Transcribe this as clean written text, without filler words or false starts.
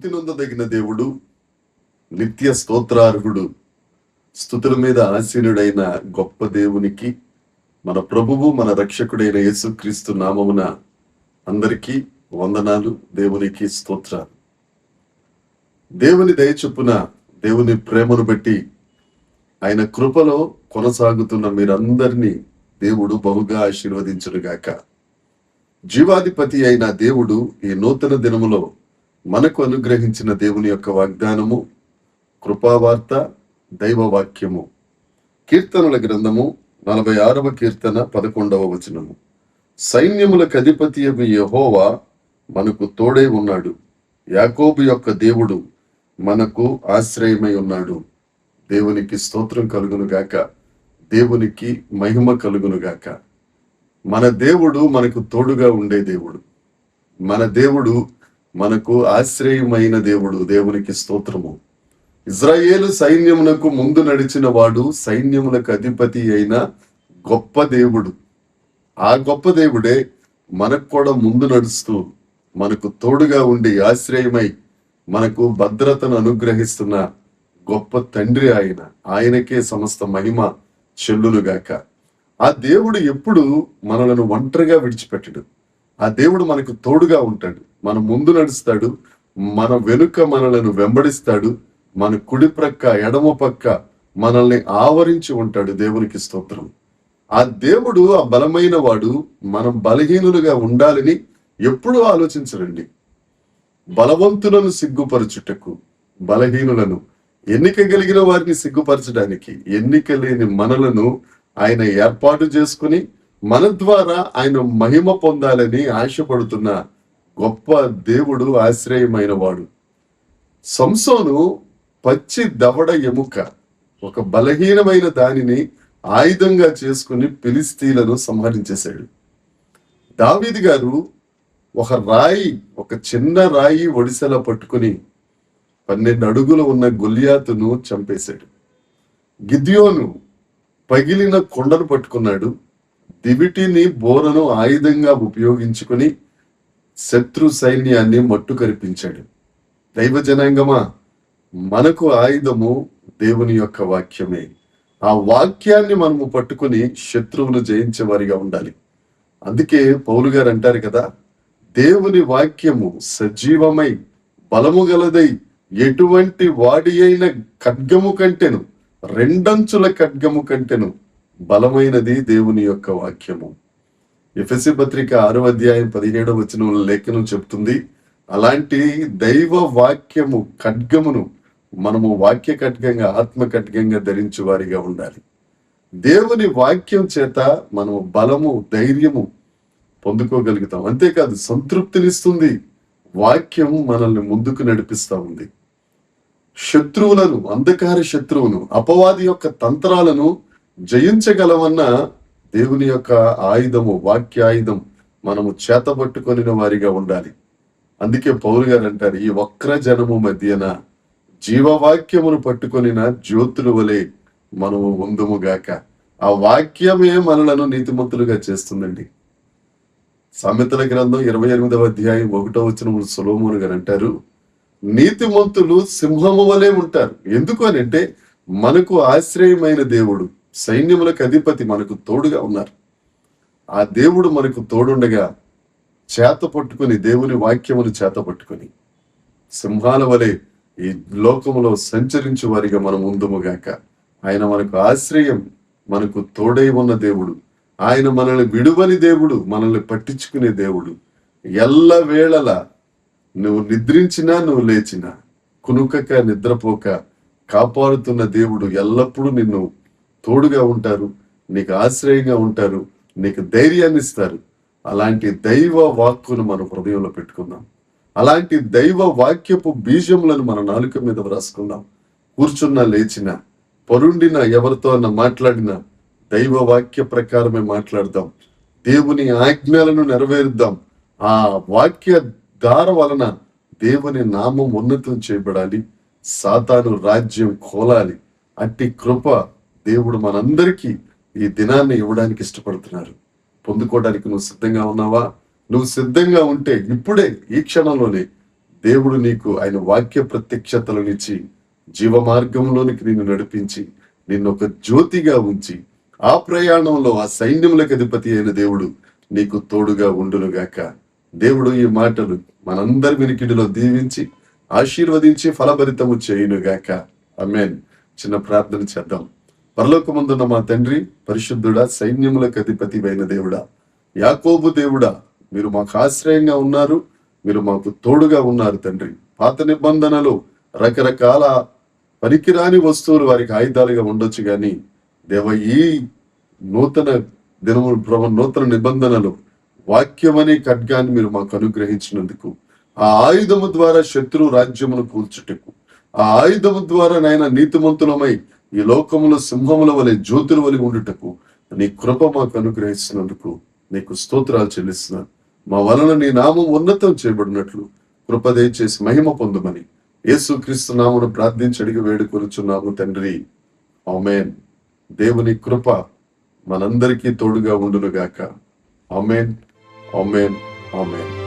స్తుతి నొందదగిన దేవుడు, నిత్య స్తోత్రార్హుడు, స్తుతుల మీద ఆసీనుడైన గొప్ప దేవునికి, మన ప్రభువు మన రక్షకుడైన యేసుక్రీస్తు నామమున అందరికీ వందనాలు. దేవునికి స్తోత్రాలు. దేవుని దయ చొప్పున, దేవుని ప్రేమను బట్టి, ఆయన కృపలో కొనసాగుతున్న మీరందరినీ దేవుడు బహుగా ఆశీర్వదించునుగాక. జీవాధిపతి అయిన దేవుడు ఈ నూతన దినములో మనకు అనుగ్రహించిన దేవుని యొక్క వాగ్దానము, కృపావార్త, దైవ వాక్యము. కీర్తనల గ్రంథము 46వ కీర్తన 11వ వచనము. సైన్యములకు అధిపతియగు యెహోవా మనకు తోడై ఉన్నాడు. యాకోబు యొక్క దేవుడు మనకు ఆశ్రయమై ఉన్నాడు. దేవునికి స్తోత్రం కలుగునుగాక. దేవునికి మహిమ కలుగునుగాక. మన దేవుడు మనకు తోడుగా ఉండే దేవుడు. మన దేవుడు మనకు ఆశ్రయమైన దేవుడు. దేవునికి స్తోత్రము. ఇజ్రాయేలు సైన్యమునకు ముందు నడిచిన వాడు, సైన్యములకు అధిపతి అయిన గొప్ప దేవుడు. ఆ గొప్ప దేవుడే మనకు కూడా ముందు నడుస్తూ, మనకు తోడుగా ఉండి ఆశ్రయమై మనకు భద్రతను అనుగ్రహిస్తున్న గొప్ప తండ్రి ఆయన. ఆయనకే సమస్త మహిమ చెల్లునుగాక. ఆ దేవుడు ఎప్పుడు మనలను ఒంటరిగా విడిచిపెట్టడు. ఆ దేవుడు మనకు తోడుగా ఉంటాడు. మన ముందు నడుస్తాడు, మన వెనుక మనలను వెంబడిస్తాడు, మన కుడి ప్రక్క ఎడమ పక్క మనల్ని ఆవరించి ఉంటాడు. దేవునికి స్తోత్రం. ఆ దేవుడు, ఆ బలమైన వాడు, మనం బలహీనులుగా ఉండాలని ఎప్పుడూ ఆలోచించరండి. బలవంతులను సిగ్గుపరచుటకు, బలహీనులను, ఎన్నిక కలిగిన వారిని సిగ్గుపరచడానికి, ఎన్నిక లేని మనలను ఆయన ఏర్పాటు చేసుకుని మన ద్వారా ఆయన మహిమ పొందాలని ఆశపడుతున్న గొప్ప దేవుడు, ఆశ్రయమైన వాడు. సంసోను పచ్చి దవడ ఎముక, ఒక బలహీనమైన దానిని ఆయుధంగా చేసుకుని ఫిలిస్తీన్లను సంహరించేశాడు. దావీదు గారు ఒక చిన్న రాయి ఒడిసెల పట్టుకుని 12 అడుగులు ఉన్న గొల్యాతును చంపేశాడు. గిద్యోను పగిలిన కొండను పట్టుకున్నాడు. దివిటిని, బోరను ఆయుధంగా ఉపయోగించుకుని శత్రు సైన్యాన్ని మట్టు కరిపించాడు. దైవ జనాంగమా, మనకు ఆయుధము దేవుని యొక్క వాక్యమే. ఆ వాక్యాన్ని మనము పట్టుకుని శత్రువును జయించే వారిగా ఉండాలి. అందుకే పౌలు గారు అంటారు కదా, దేవుని వాక్యము సజీవమై బలము గలదై ఎటువంటి వాడి అయిన ఖడ్గము కంటెను, 2 అంచుల ఖడ్గము కంటెను బలమైనది దేవుని యొక్క వాక్యము. ఎఫెసీ పత్రిక 6వ అధ్యాయం 17వ వచనంలో లేఖనం చెప్తుంది, అలాంటి దైవ వాక్యము ఖడ్గమును మనము వాక్య ఖడ్గంగా, ఆత్మ ఖడ్గంగా ధరించు వారిగా ఉండాలి. దేవుని వాక్యం చేత మనము బలము, ధైర్యము పొందుకోగలుగుతాం. అంతేకాదు, సంతృప్తినిస్తుంది. వాక్యం మనల్ని ముందుకు నడిపిస్తా ఉంది. శత్రువులను, అంధకార శత్రువును, అపవాది యొక్క తంత్రాలను జయించగలవన్న దేవుని యొక్క ఆయుధము, వాక్యాయుధం మనము చేతబట్టుకొనిన వారిగా ఉండాలి. అందుకే పౌలు గారు అంటారు, ఈ వక్ర జనము మధ్యన జీవవాక్యమును పట్టుకొనిన జ్యోతుల వలె మనము ఉందుముగాక. ఆ వాక్యమే మనలను నీతిమంతులుగా చేస్తుందండి. సామెతల గ్రంథం 28వ అధ్యాయం 1వ వచనములు సొలొమోను గారు అంటారు, నీతిమంతులు సింహము వలె ఉంటారు. ఎందుకు అని అంటే, మనకు ఆశ్రయమైన దేవుడు, సైన్యములకు అధిపతి మనకు తోడుగా ఉన్నారు. ఆ దేవుడు మనకు తోడుండగా చేత పట్టుకుని, దేవుని వాక్యమును చేత పట్టుకుని సింహాల వలె ఈ లోకములో సంచరించు వారిగా మనం ఉందుముగాక. ఆయన మనకు ఆశ్రయం, మనకు తోడై ఉన్న దేవుడు. ఆయన మనల్ని విడువని దేవుడు, మనల్ని పట్టించుకునే దేవుడు. ఎల్ల వేళల నువ్వు నిద్రించినా, నువ్వు లేచినా, కునుకక నిద్రపోక కాపాడుతున్న దేవుడు ఎల్లప్పుడూ నిన్ను తోడుగా ఉంటారు, నీకు ఆశ్రయంగా ఉంటారు, నీకు ధైర్యాన్ని ఇస్తారు. అలాంటి దైవ వాక్కును మన హృదయంలో పెట్టుకుందాం. అలాంటి దైవ వాక్యపు బీజములను మన నాలుక మీద వ్రాసుకుందాం. కూర్చున్నా, లేచినా, పరుండినా, ఎవరితో అన్న మాట్లాడినా దైవ వాక్య ప్రకారమే మాట్లాడదాం. దేవుని ఆజ్ఞలను నెరవేరుద్దాం. ఆ వాక్య దార వలన దేవుని నామం ఉన్నతం చేయబడాలి, సాతాను రాజ్యం కోలాలి. అట్టి కృప దేవుడు మనందరికీ ఈ దినాన్ని ఇవ్వడానికి ఇష్టపడుతున్నారు. పొందుకోవడానికి నువ్వు సిద్ధంగా ఉన్నావా? నువ్వు సిద్ధంగా ఉంటే ఇప్పుడే, ఈ క్షణంలోనే దేవుడు నీకు ఆయన వాక్య ప్రత్యక్షతలనిచ్చి జీవ మార్గంలోనికి నిన్ను నడిపించి నిన్ను ఒక జ్యోతిగా ఉంచి ఆ ప్రయాణంలో ఆ సైన్యములకు అధిపతి అయిన దేవుడు నీకు తోడుగా ఉండునుగాక. దేవుడు ఈ మాటలు మనందరి వినికిడిలో దీవించి ఆశీర్వదించి ఫలభరితము చేయునుగాక. ఆమేన్. చిన్న ప్రార్థన చేద్దాం. పరలోకమందున్న మా తండ్రి, పరిశుద్ధుడా, సైన్యములకు అధిపతి అయిన దేవుడా, యాకోబు దేవుడా, మీరు మాకు ఆశ్రయంగా ఉన్నారు, మీరు మాకు తోడుగా ఉన్నారు తండ్రి. పాత నిబంధనలు రకరకాల పనికిరాని వస్తువులు వారికి ఆయుధాలుగా ఉండొచ్చు, కానీ దేవ ఈ నూతన దినము ప్రభు నూతన నిబంధనలు వాక్యమనే ఖడ్గాన్ని మీరు మాకు అనుగ్రహించినందుకు, ఆ ఆయుధము ద్వారా శత్రు రాజ్యమును కూల్చుటకు, ఆ ఆయుధము ద్వారా నాయన నీతిమంతులమై ఈ లోకములో సింహముల వలె జ్యోతుల వలె ఉండుటకు నీ కృప మాకు అనుగ్రహిస్తున్నందుకు నీకు స్తోత్రాలు చెల్లిస్తున్నాను. మా వలన నీ నామం ఉన్నతం చేయబడినట్లు కృప దయచేసి మహిమ పొందమని యేసుక్రీస్తు నామమున ప్రార్థించి అడిగి వేడుకొనుచున్నాము తండ్రి. ఆమేన్. దేవుని కృప మనందరికీ తోడుగా ఉండునుగాక. ఆమేన్, ఆమేన్, ఆమేన్.